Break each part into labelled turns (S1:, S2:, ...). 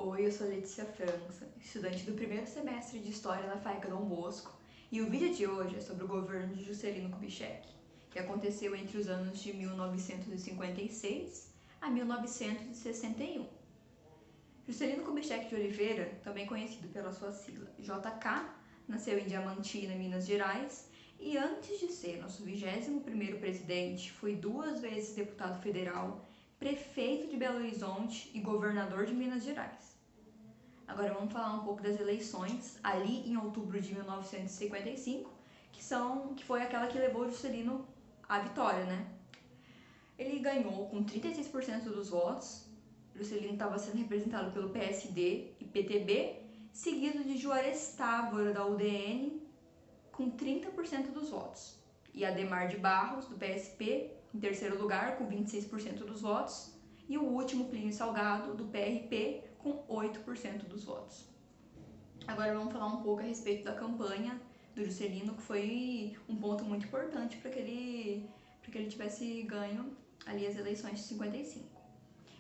S1: Oi, eu sou Letícia França, estudante do primeiro semestre de História na FAECA Dom Bosco, e o vídeo de hoje é sobre o governo de Juscelino Kubitschek, que aconteceu entre os anos de 1956 a 1961. Juscelino Kubitschek de Oliveira, também conhecido pela sua sigla JK, nasceu em Diamantina, Minas Gerais, e antes de ser nosso 21º presidente, foi 2 vezes deputado federal, prefeito de Belo Horizonte e governador de Minas Gerais. Agora vamos falar um pouco das eleições, ali em outubro de 1955, que foi aquela que levou Juscelino à vitória, né? Ele ganhou com 36% dos votos. Juscelino estava sendo representado pelo PSD e PTB, seguido de Juarez Távora, da UDN, com 30% dos votos. E Adhemar de Barros, do PSP, em terceiro lugar, com 26% dos votos. E o último, Plínio Salgado, do PRP, com 8% dos votos. Agora vamos falar um pouco a respeito da campanha do Juscelino, que foi um ponto muito importante para que ele tivesse ganho ali as eleições de 55.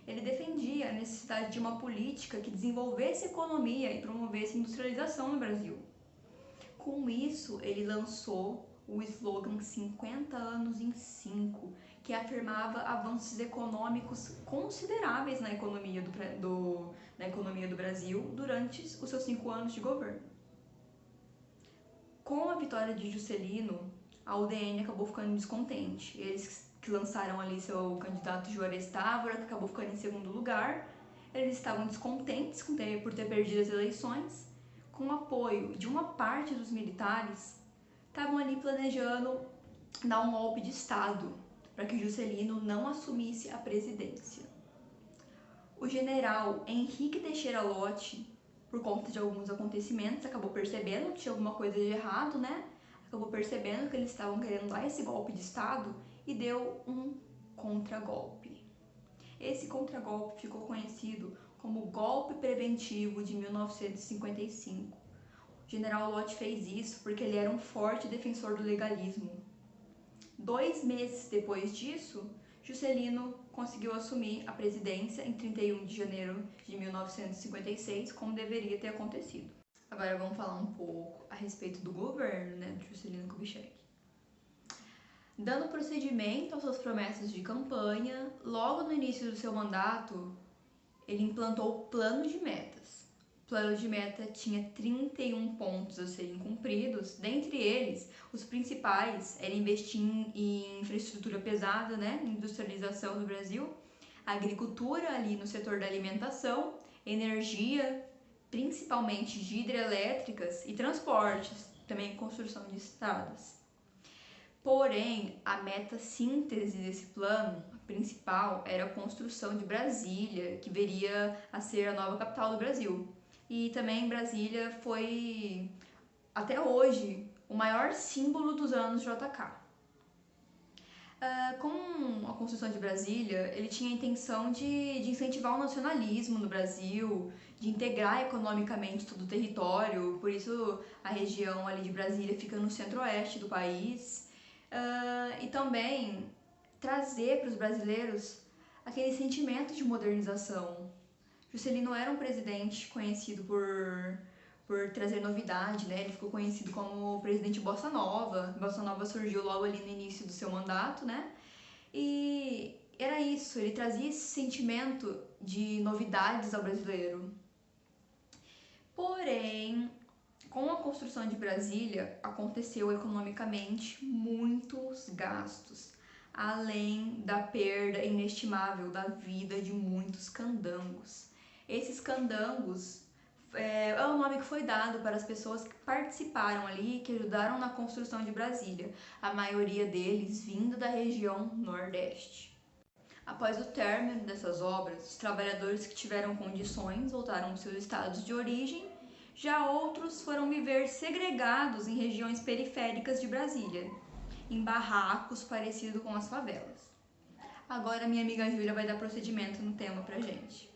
S1: Ele defendia a necessidade de uma política que desenvolvesse a economia e promovesse a industrialização no Brasil. Com isso, ele lançou o slogan 50 anos em 5, que afirmava avanços econômicos consideráveis na economia do Brasil durante os seus 5 anos de governo. Com a vitória de Juscelino, a UDN acabou ficando descontente. Eles que lançaram ali seu candidato Juarez Távora, que acabou ficando em segundo lugar, eles estavam descontentes por ter perdido as eleições. Com o apoio de uma parte dos militares, estavam ali planejando dar um golpe de Estado para que Juscelino não assumisse a presidência. O general Henrique Teixeira Lott, por conta de alguns acontecimentos, acabou percebendo que tinha alguma coisa de errado, né? Acabou percebendo que eles estavam querendo dar esse golpe de Estado e deu um contragolpe. Esse contragolpe ficou conhecido como Golpe Preventivo de 1955. O general Lott fez isso porque ele era um forte defensor do legalismo. 2 meses depois disso, Juscelino conseguiu assumir a presidência em 31 de janeiro de 1956, como deveria ter acontecido. Agora vamos falar um pouco a respeito do governo, né, de Juscelino Kubitschek. Dando procedimento às suas promessas de campanha, logo no início do seu mandato, ele implantou o plano de metas. O plano de meta tinha 31 pontos a serem cumpridos, dentre eles, os principais eram investir em infraestrutura pesada, né, industrialização do Brasil, agricultura ali no setor da alimentação, energia, principalmente de hidrelétricas e transportes, também construção de estradas. Porém, a meta síntese desse plano principal era a construção de Brasília, que viria a ser a nova capital do Brasil. E também Brasília foi, até hoje, o maior símbolo dos anos JK. Com a construção de Brasília, ele tinha a intenção de incentivar o nacionalismo no Brasil, de integrar economicamente todo o território, por isso a região ali de Brasília fica no centro-oeste do país. E também trazer para os brasileiros aquele sentimento de modernização. Juscelino era um presidente conhecido por trazer novidade, né? Ele ficou conhecido como o presidente Bossa Nova. Bossa Nova surgiu logo ali no início do seu mandato, né? E era isso, ele trazia esse sentimento de novidades ao brasileiro. Porém, com a construção de Brasília, aconteceu economicamente muitos gastos, além da perda inestimável da vida de muitos candangos. Esses candangos é o nome que foi dado para as pessoas que participaram ali, que ajudaram na construção de Brasília, a maioria deles vindo da região Nordeste. Após o término dessas obras, os trabalhadores que tiveram condições voltaram aos seus estados de origem. Já outros foram viver segregados em regiões periféricas de Brasília, em barracos parecidos com as favelas. Agora minha amiga Júlia vai dar procedimento no tema pra gente.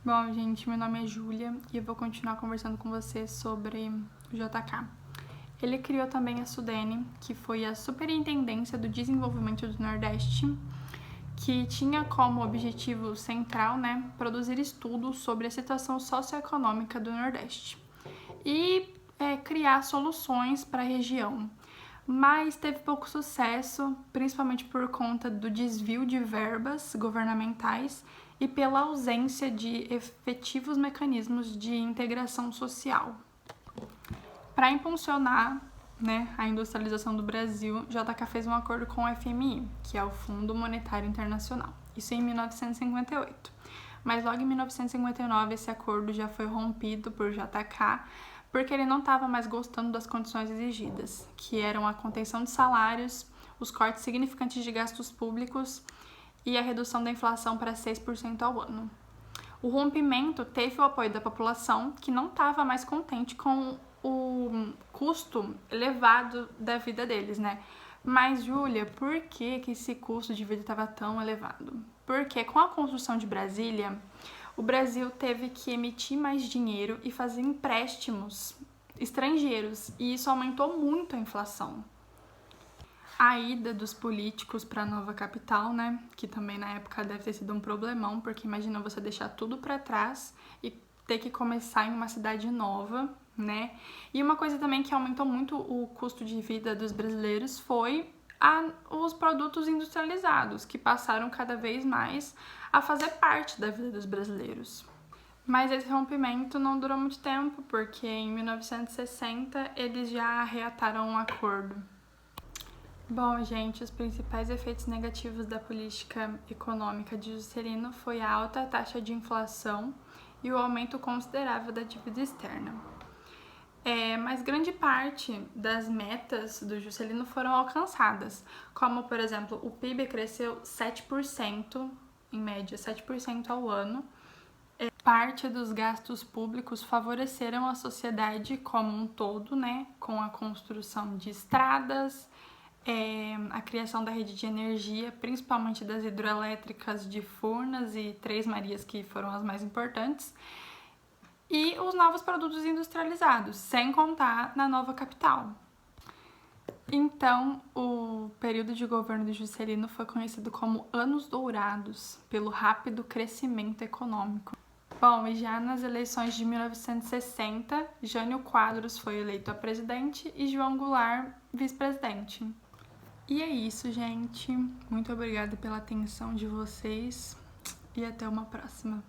S2: Bom, gente, meu nome é Júlia e eu vou continuar conversando com vocês sobre o JK. Ele criou também a SUDENE, que foi a Superintendência do Desenvolvimento do Nordeste, que tinha como objetivo central, né, produzir estudos sobre a situação socioeconômica do Nordeste e criar soluções para a região. Mas teve pouco sucesso, principalmente por conta do desvio de verbas governamentais e pela ausência de efetivos mecanismos de integração social. Para impulsionar, né, a industrialização do Brasil, JK fez um acordo com o FMI, que é o Fundo Monetário Internacional. Isso em 1958. Mas logo em 1959 esse acordo já foi rompido por JK, porque ele não estava mais gostando das condições exigidas, que eram a contenção de salários, os cortes significantes de gastos públicos e a redução da inflação para 6% ao ano. O rompimento teve o apoio da população, que não estava mais contente com o custo elevado da vida deles, né? Mas, Júlia, por que esse custo de vida estava tão elevado? Porque com a construção de Brasília, o Brasil teve que emitir mais dinheiro e fazer empréstimos estrangeiros, e isso aumentou muito a inflação. A ida dos políticos para a nova capital, né, que também na época deve ter sido um problemão, porque imagina você deixar tudo para trás e ter que começar em uma cidade nova, né? E uma coisa também que aumentou muito o custo de vida dos brasileiros foi os produtos industrializados, que passaram cada vez mais a fazer parte da vida dos brasileiros. Mas esse rompimento não durou muito tempo, porque em 1960 eles já reataram um acordo. Bom, gente, os principais efeitos negativos da política econômica de Juscelino foi a alta taxa de inflação e o aumento considerável da dívida externa. Mas grande parte das metas do Juscelino foram alcançadas, como, por exemplo, o PIB cresceu 7%, em média 7% ao ano. Parte dos gastos públicos favoreceram a sociedade como um todo, né, com a construção de estradas, a criação da rede de energia, principalmente das hidroelétricas de Furnas e Três Marias, que foram as mais importantes, e os novos produtos industrializados, sem contar na nova capital. Então, o período de governo de Juscelino foi conhecido como Anos Dourados, pelo rápido crescimento econômico. Bom, e já nas eleições de 1960, Jânio Quadros foi eleito a presidente e João Goulart vice-presidente. E é isso, gente. Muito obrigada pela atenção de vocês e até uma próxima.